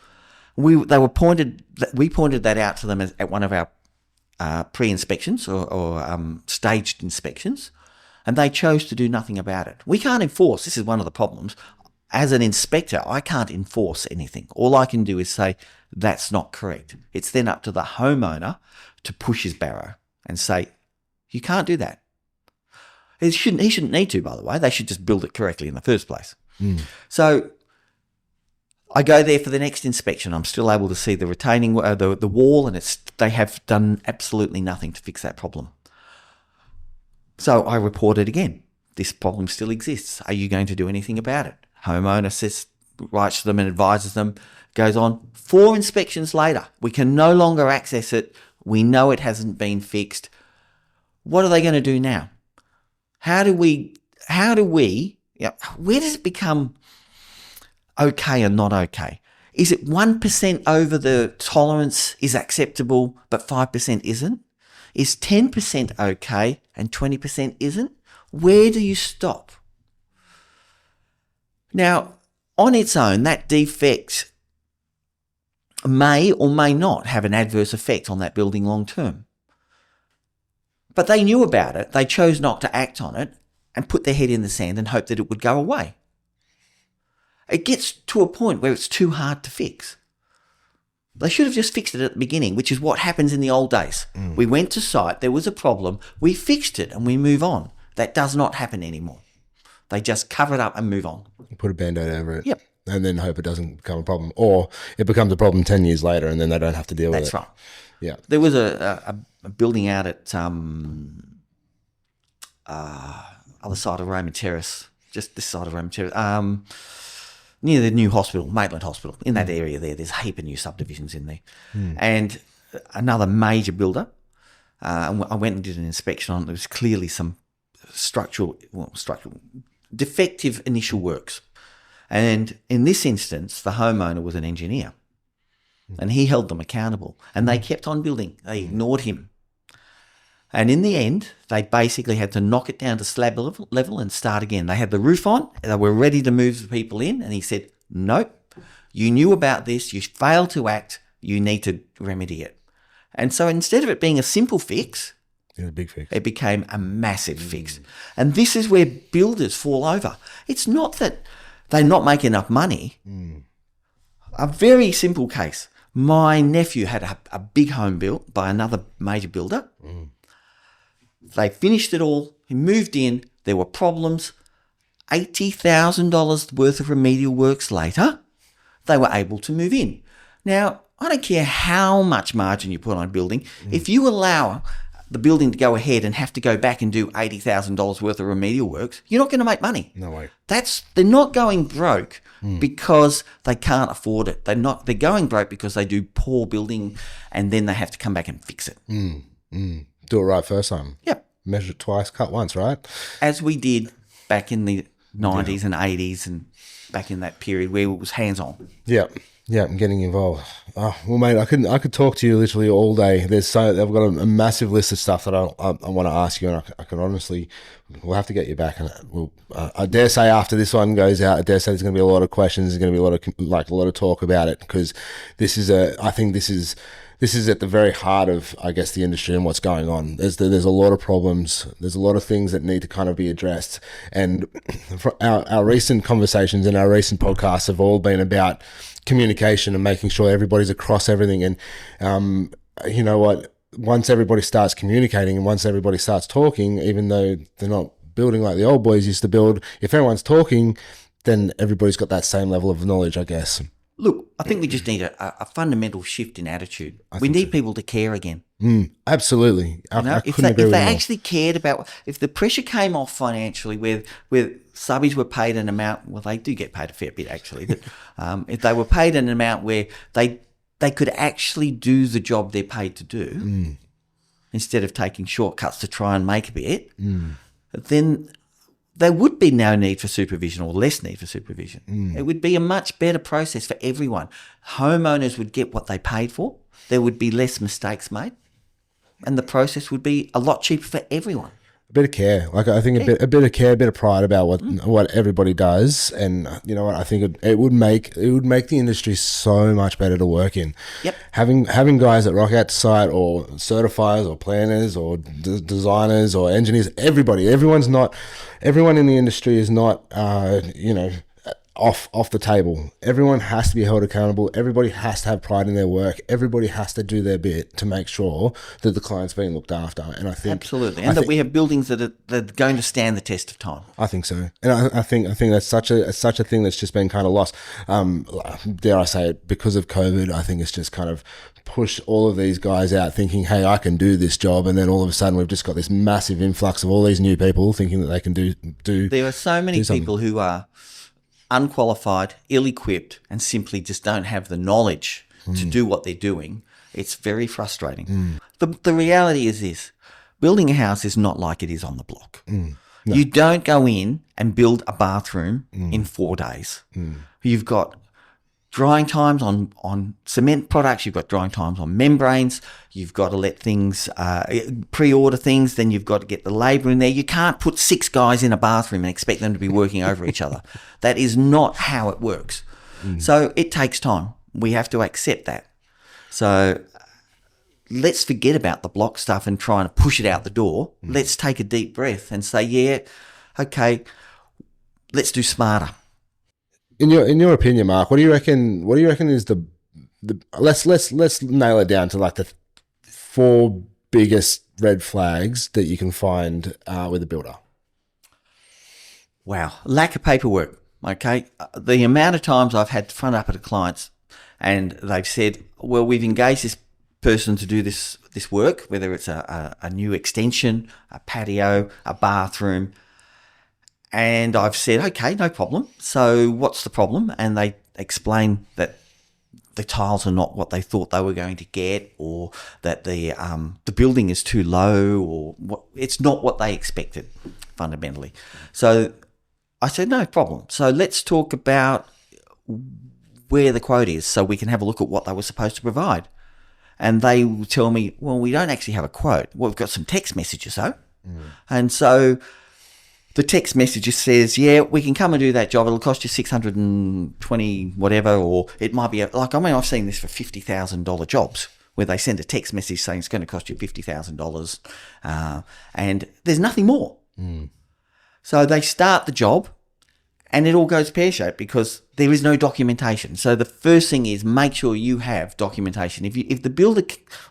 [SPEAKER 1] We pointed that out to them at one of our pre-inspections or staged inspections, and they chose to do nothing about it. We can't enforce. This is one of the problems. As an inspector, I can't enforce anything. All I can do is say, that's not correct. It's then up to the homeowner to push his barrow and say, you can't do that. He shouldn't need to, by the way. They should just build it correctly in the first place. So I go there for the next inspection. I'm still able to see the retaining, the wall, and they have done absolutely nothing to fix that problem. So I reported again. This problem still exists. Are you going to do anything about it? Homeowner writes to them and advises them, goes on. 4 inspections later, we can no longer access it. We know it hasn't been fixed. What are they going to do now? Where does it become okay and not okay? Is it 1% over the tolerance is acceptable, but 5% isn't? Is 10% okay and 20% isn't? Where do you stop? Now, on its own, that defect may or may not have an adverse effect on that building long term. But they knew about it, they chose not to act on it and put their head in the sand and hope that it would go away. It gets to a point where it's too hard to fix. They should have just fixed it at the beginning, which is what happens in the old days. We went to site, there was a problem, we fixed it and we move on. That does not happen anymore. They just cover it up and move on.
[SPEAKER 2] Put a Band-Aid over it.
[SPEAKER 1] Yep.
[SPEAKER 2] And then hope it doesn't become a problem. Or it becomes a problem 10 years later and then they don't have to deal with it.
[SPEAKER 1] That's right.
[SPEAKER 2] Yeah.
[SPEAKER 1] There was a building out at other side of Roman Terrace, just this side of Roman Terrace, near the new hospital, Maitland Hospital. In that area there's a heap of new subdivisions in there. And another major builder, I went and did an inspection on it. There was clearly some structural defective initial works. And in this instance, the homeowner was an engineer and he held them accountable and they kept on building. They ignored him. And in the end, they basically had to knock it down to slab level and start again. They had the roof on, they were ready to move the people in, and he said, nope, you knew about this, you failed to act, you need to remedy it. And so instead of it being a simple fix,
[SPEAKER 2] a big fix.
[SPEAKER 1] It became a massive fix. And this is where builders fall over. It's not that they not make enough money. A very simple case. My nephew had a big home built by another major builder. They finished it all. He moved in. There were problems. $80,000 worth of remedial works later, they were able to move in. Now, I don't care how much margin you put on a building. If you allow the building to go ahead and have to go back and do $80,000 worth of remedial works, you're not going to make money.
[SPEAKER 2] No way.
[SPEAKER 1] They're not going broke because they can't afford it. They're going broke because they do poor building and then they have to come back and fix it.
[SPEAKER 2] Do it right first time.
[SPEAKER 1] Yep.
[SPEAKER 2] Measure it twice, cut once, right?
[SPEAKER 1] As we did back in the 90s and 80s and back in that period where it was hands-on.
[SPEAKER 2] Yeah. Yeah, I'm getting involved. Oh, well, mate, I could talk to you literally all day. I've got a massive list of stuff that I want to ask you, and I can honestly, we'll have to get you back. And I dare say after this one goes out, I dare say there's going to be a lot of questions. There's going to be a lot of talk about it because I think this is at the very heart of, I guess, the industry and what's going on. There's a lot of problems. There's a lot of things that need to kind of be addressed. And our recent conversations and our recent podcasts have all been about communication and making sure everybody's across everything. And you know what? Once everybody starts communicating and once everybody starts talking, even though they're not building like the old boys used to build, if everyone's talking, then everybody's got that same level of knowledge, I guess.
[SPEAKER 1] Look, I think we just need a fundamental shift in attitude. We need people to care again.
[SPEAKER 2] Absolutely. I
[SPEAKER 1] If
[SPEAKER 2] couldn't agree
[SPEAKER 1] they
[SPEAKER 2] with you more.
[SPEAKER 1] actually cared about, if the pressure came off financially, where subbies were paid an amount, well, they do get paid a fair bit actually, but if they were paid an amount where they could actually do the job they're paid to do, instead of taking shortcuts to try and make a bit, then there would be no need for supervision or less need for supervision. It would be a much better process for everyone. Homeowners would get what they paid for. There would be less mistakes made. And the process would be a lot cheaper for everyone.
[SPEAKER 2] A bit of care. Like I think a bit of care, a bit of pride about what everybody does. And you know what? I think it would make the industry so much better to work in.
[SPEAKER 1] Yep.
[SPEAKER 2] Having guys that rock out to site or certifiers or planners or designers or engineers, everyone in the industry is not, off the table. Everyone has to be held accountable. Everybody has to have pride in their work. Everybody has to do their bit to make sure that the client's being looked after. And I think
[SPEAKER 1] absolutely, and that we have buildings that are going to stand the test of time.
[SPEAKER 2] I think so, and I think that's such a thing that's just been kind of lost. Dare I say it? Because of COVID, I think it's just kind of pushed all of these guys out thinking, hey, I can do this job, and then all of a sudden we've just got this massive influx of all these new people thinking that they can do.
[SPEAKER 1] There are so many people who are unqualified, ill-equipped, and simply just don't have the knowledge to do what they're doing. It's very frustrating. The reality is this: building a house is not like it is on the block. No. You don't go in and build a bathroom in 4 days. You've got drying times on cement products, you've got drying times on membranes, you've got to let things, pre-order things, then you've got to get the labour in there. You can't put 6 guys in a bathroom and expect them to be working over each other. That is not how it works. So it takes time. We have to accept that. So let's forget about the block stuff and trying to push it out the door. Let's take a deep breath and say, yeah, okay, let's do smarter.
[SPEAKER 2] In your opinion, Mark, what do you reckon is the let's nail it down to like the 4 biggest red flags that you can find with a builder?
[SPEAKER 1] Wow. Lack of paperwork. Okay. The amount of times I've had to front up at clients and they've said, well, we've engaged this person to do this work, whether it's a new extension, a patio, a bathroom. And I've said, okay, no problem. So what's the problem? And they explain that the tiles are not what they thought they were going to get, or that the building is too low, or it's not what they expected fundamentally. So I said, no problem. So let's talk about where the quote is so we can have a look at what they were supposed to provide. And they will tell me, well, we don't actually have a quote. Well, we've got some text messages though. And so the text message says, yeah, we can come and do that job. It'll cost you $620 whatever, or it might be I've seen this for $50,000 jobs where they send a text message saying it's going to cost you $50,000, and there's nothing more. So they start the job and it all goes pear-shaped because there is no documentation. So the first thing is make sure you have documentation. If the builder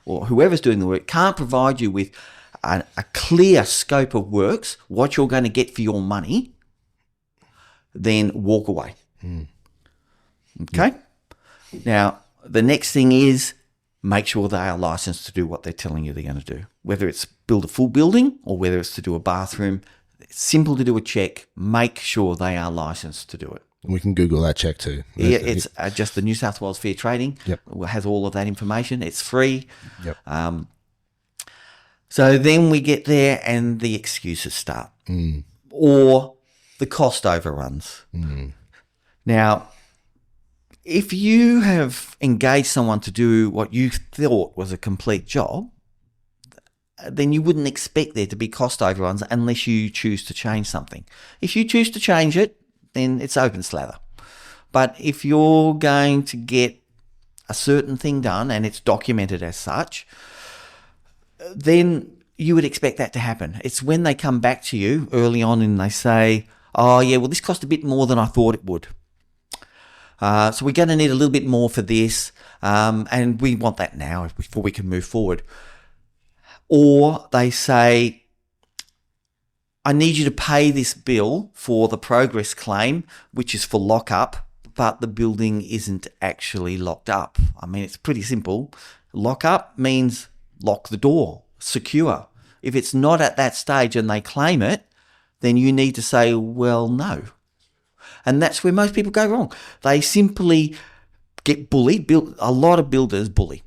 [SPEAKER 1] or whoever's doing the work can't provide you with a clear scope of works, what you're going to get for your money, then walk away. Okay? Now, the next thing is make sure they are licensed to do what they're telling you they're going to do. Whether it's build a full building or whether it's to do a bathroom, it's simple to do a check. Make sure they are licensed to do it.
[SPEAKER 2] We can Google that check too.
[SPEAKER 1] Yeah, it's just the New South Wales Fair Trading. Has all of that information. It's free. So then we get there and the excuses start, or the cost overruns. Now, if you have engaged someone to do what you thought was a complete job, then you wouldn't expect there to be cost overruns unless you choose to change something. If you choose to change it, then it's open slather. But if you're going to get a certain thing done and it's documented as such, then you would expect that to happen. It's when they come back to you early on and they say, oh yeah, well this cost a bit more than I thought it would. So we're going to need a little bit more for this, and we want that now before we can move forward. Or they say, I need you to pay this bill for the progress claim, which is for lock-up, but the building isn't actually locked up. I mean, it's pretty simple. Lock-up means lock the door, secure. If it's not at that stage and they claim it, then you need to say, well, no. And that's where most people go wrong. They simply get bullied. A lot of builders bully.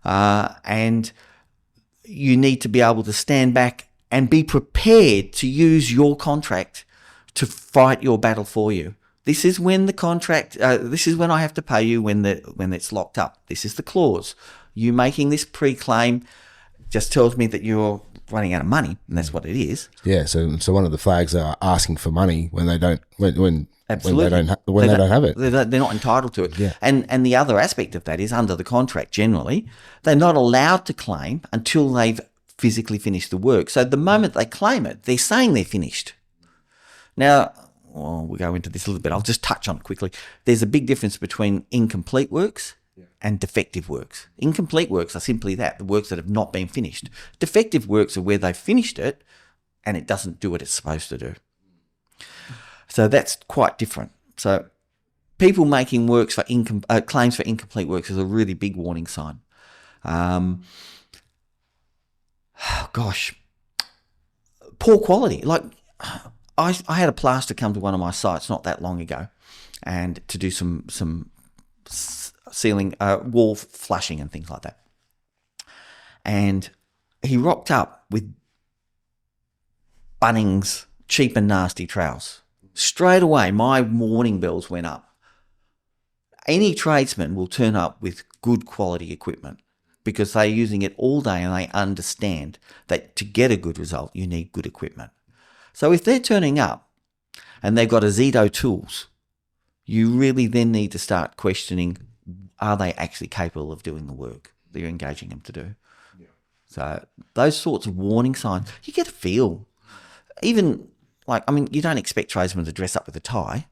[SPEAKER 1] And you need to be able to stand back and be prepared to use your contract to fight your battle for you. This is when the contract, this is when I have to pay you when it's locked up. This is the clause. You making this pre-claim just tells me that you're running out of money, and that's what it is.
[SPEAKER 2] Yeah, so one of the flags are asking for money when they don't
[SPEAKER 1] Absolutely.
[SPEAKER 2] when they don't have it.
[SPEAKER 1] They're not entitled to it.
[SPEAKER 2] Yeah.
[SPEAKER 1] And the other aspect of that is under the contract generally, they're not allowed to claim until they've physically finished the work. So the moment they claim it, they're saying they're finished. Now, we'll go into this a little bit. I'll just touch on it quickly. There's a big difference between incomplete works and defective works. Incomplete works are simply that, the works that have not been finished. Defective works are where they've finished it and it doesn't do what it's supposed to do. So that's quite different. So people making works for claims for incomplete works is a really big warning sign. Poor quality. Like I had a plaster come to one of my sites not that long ago, and to do some ceiling, wall flushing and things like that. And he rocked up with Bunnings cheap and nasty trowels. Straight away, my warning bells went up. Any tradesman will turn up with good quality equipment because they're using it all day and they understand that to get a good result, you need good equipment. So if they're turning up and they've got a Zedo tools, you really then need to start questioning, are they actually capable of doing the work that you're engaging them to do? Yeah. So those sorts of warning signs, you get a feel. Even you don't expect tradesmen to dress up with a tie,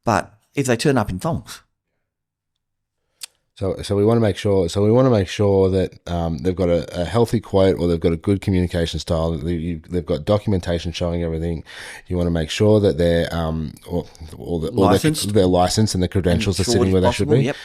[SPEAKER 1] but if they turn up in thongs.
[SPEAKER 2] So we want to make sure. So we want to make sure that they've got a healthy quote, or they've got a good communication style. They've got documentation showing everything. You want to make sure that they're they're licensed and the credentials are sitting where they should be. Yep.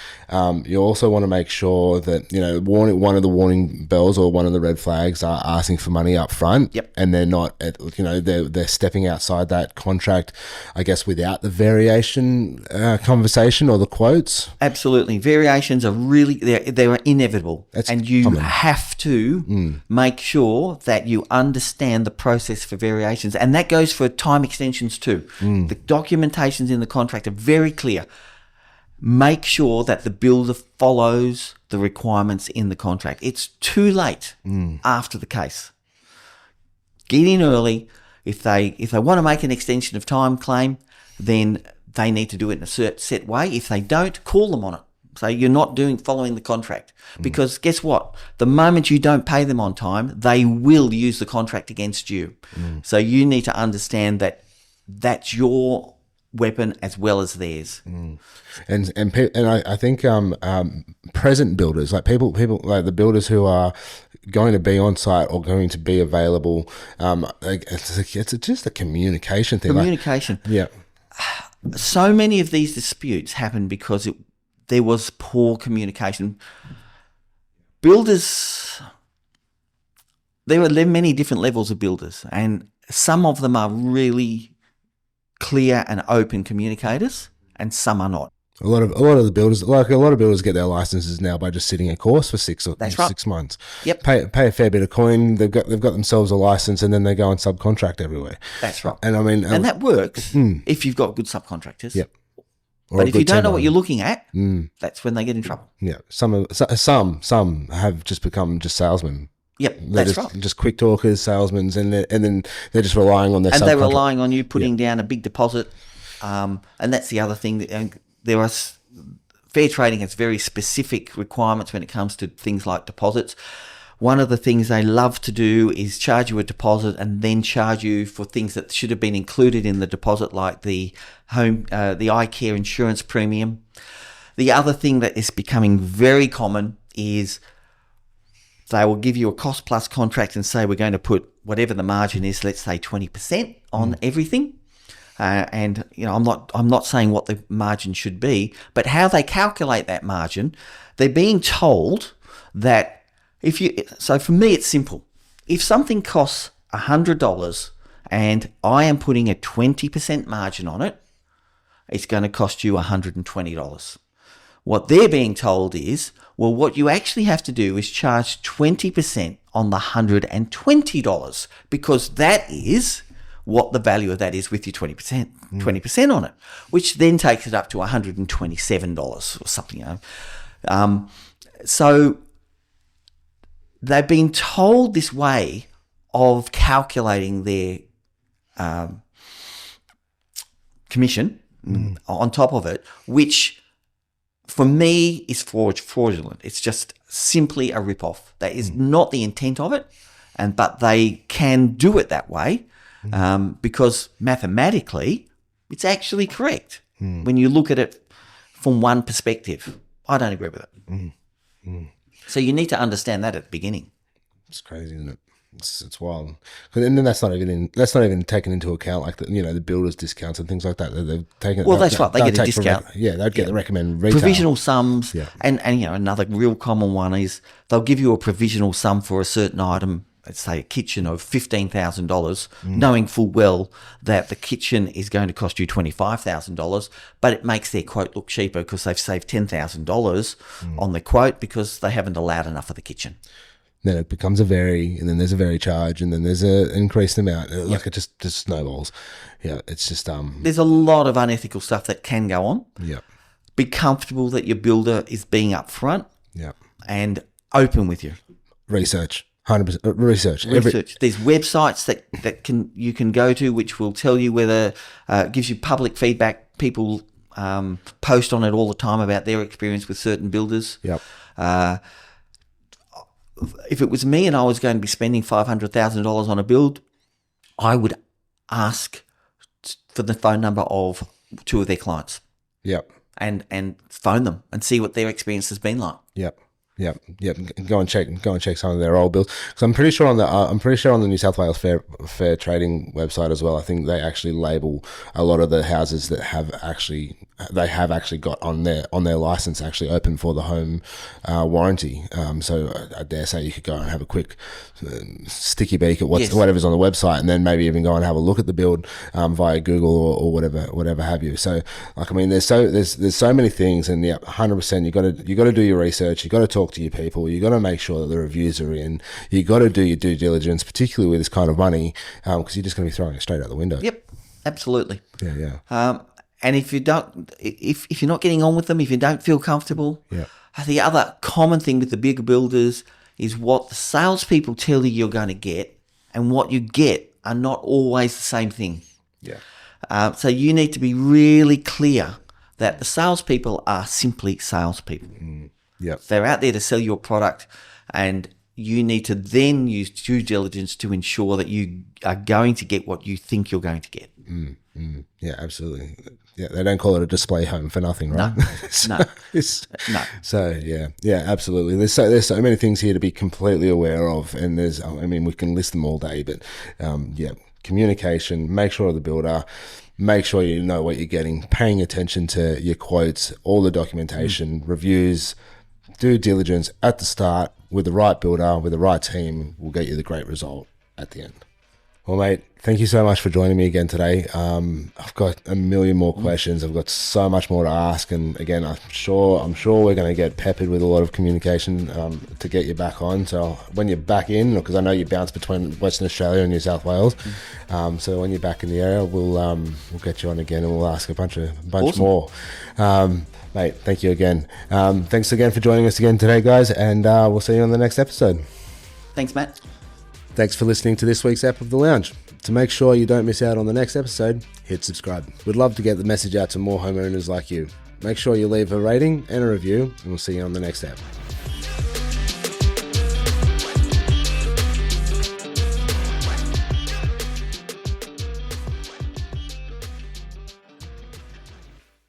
[SPEAKER 2] You also want to make sure that one of the warning bells or one of the red flags are asking for money up front.
[SPEAKER 1] Yep.
[SPEAKER 2] And they're not. They're stepping outside that contract, I guess, without the variation conversation or the quotes.
[SPEAKER 1] Absolutely, variations are really they're inevitable. And you have to make sure that you understand the process for variations, and that goes for time extensions too. The documentations in the contract are very clear. Make sure that the builder follows the requirements in the contract. It's too late after the case. Get in early. If they want to make an extension of time claim, then they need to do it in a set way. If they don't, call them on it. So you're not following the contract, because guess what? The moment you don't pay them on time, they will use the contract against you. So you need to understand that that's your weapon as well as theirs.
[SPEAKER 2] And I think present builders, like people like the builders who are going to be on site or going to be available, it's just a communication thing.
[SPEAKER 1] Communication.
[SPEAKER 2] Yeah.
[SPEAKER 1] So many of these disputes happen because there was poor communication. Builders, there are many different levels of builders, and some of them are really clear and open communicators, and some are not.
[SPEAKER 2] A lot of the builders, get their licenses now by just sitting a course for 6 months.
[SPEAKER 1] Yep.
[SPEAKER 2] Pay a fair bit of coin. They've got themselves a license, and then they go and subcontract everywhere.
[SPEAKER 1] That's right.
[SPEAKER 2] And I mean,
[SPEAKER 1] and that works if you've got good subcontractors.
[SPEAKER 2] Yep.
[SPEAKER 1] But if you don't know what you're looking at, that's when they get in trouble.
[SPEAKER 2] Yeah. Some have just become just salesmen.
[SPEAKER 1] Yep,
[SPEAKER 2] that's right. Just quick talkers, salesmen, and then they're just relying on their subcontract.
[SPEAKER 1] And they're relying on you putting down a big deposit. And that's the other thing. There are fair trading has very specific requirements when it comes to things like deposits. One of the things they love to do is charge you a deposit and then charge you for things that should have been included in the deposit, like the iCare insurance premium. The other thing that is becoming very common is they will give you a cost plus contract and say, we're going to put whatever the margin is, let's say 20% on everything. And I'm not saying what the margin should be, but how they calculate that margin, they're being told that so for me, it's simple. If something costs $100 and I am putting a 20% margin on it, it's going to cost you $120. What they're being told is, well, what you actually have to do is charge 20% on the $120, because that is what the value of that is with your 20% on it, which then takes it up to $127 or something. So they've been told this way of calculating their commission on top of it, which for me is fraudulent. It's just simply a rip-off. That is not the intent of it, but they can do it that way because mathematically it's actually correct when you look at it from one perspective. I don't agree with it. So you need to understand that at the beginning.
[SPEAKER 2] It's crazy, isn't it? It's wild. And then that's not even taken into account, like the builders' discounts and things like that. They've taken.
[SPEAKER 1] Well, that's right. They get a discount.
[SPEAKER 2] They'd get the recommended retail.
[SPEAKER 1] Provisional sums.
[SPEAKER 2] Yeah.
[SPEAKER 1] And another real common one is they'll give you a provisional sum for a certain item. Let's say a kitchen of $15,000, knowing full well that the kitchen is going to cost you $25,000, but it makes their quote look cheaper because they've saved $10,000 on the quote because they haven't allowed enough of the kitchen.
[SPEAKER 2] Then it becomes a vary, and then there's a vary charge, and then there's an increased amount. Like it just snowballs. Yeah, it's just
[SPEAKER 1] There's a lot of unethical stuff that can go on.
[SPEAKER 2] Yeah.
[SPEAKER 1] Be comfortable that your builder is being upfront.
[SPEAKER 2] Yeah.
[SPEAKER 1] And open with you.
[SPEAKER 2] Research. 100% research.
[SPEAKER 1] There's websites that you can go to which will tell you whether gives you public feedback. People post on it all the time about their experience with certain builders.
[SPEAKER 2] Yep.
[SPEAKER 1] If it was me and I was going to be spending $500,000 on a build, I would ask for the phone number of 2 of their clients.
[SPEAKER 2] Yep.
[SPEAKER 1] And phone them and see what their experience has been like.
[SPEAKER 2] Yep. Go and check some of their old bills. Because I'm pretty sure on the New South Wales Fair Trading website as well. I think they actually label a lot of the houses that have actually got on their license actually open for the home warranty. So I dare say you could go and have a quick sticky beak at whatever's on the website, and then maybe even go and have a look at the build via Google or whatever have you. So like, I mean, there's so many things, and 100% you got to do your research. You got to talk to your people. You got to make sure that the reviews are in. You got to do your due diligence, particularly with this kind of money, because you're just going to be throwing it straight out the window.
[SPEAKER 1] Yep, absolutely.
[SPEAKER 2] Yeah.
[SPEAKER 1] And if you're not getting on with them, if you don't feel comfortable, the other common thing with the bigger builders is what the salespeople tell you you're going to get, and what you get are not always the same thing.
[SPEAKER 2] Yeah.
[SPEAKER 1] So you need to be really clear that the salespeople are simply salespeople.
[SPEAKER 2] Yep.
[SPEAKER 1] They're out there to sell your product, and you need to then use due diligence to ensure that you are going to get what you think you're going to get.
[SPEAKER 2] Yeah, absolutely. Yeah, they don't call it a display home for nothing, right?
[SPEAKER 1] No.
[SPEAKER 2] So yeah, absolutely. There's so many things here to be completely aware of, and we can list them all day, but communication. Make sure the builder. Make sure you know what you're getting. Paying attention to your quotes, all the documentation, reviews. Due diligence at the start with the right builder, with the right team, will get you the great result at the end. Well, mate, thank you so much for joining me again today. I've got a million more questions. I've got so much more to ask, and again, I'm sure we're going to get peppered with a lot of communication to get you back on. So when you're back in, because I know you bounce between Western Australia and New South Wales, so when you're back in the area, we'll get you on again, and we'll ask a bunch
[SPEAKER 1] awesome.
[SPEAKER 2] more. Mate, thank you again. Thanks again for joining us again today, guys, and we'll see you on the next episode.
[SPEAKER 1] Thanks, Matt.
[SPEAKER 2] Thanks for listening to this week's ep of The Lounge. To make sure you don't miss out on the next episode, hit subscribe. We'd love to get the message out to more homeowners like you. Make sure you leave a rating and a review, and we'll see you on the next ep.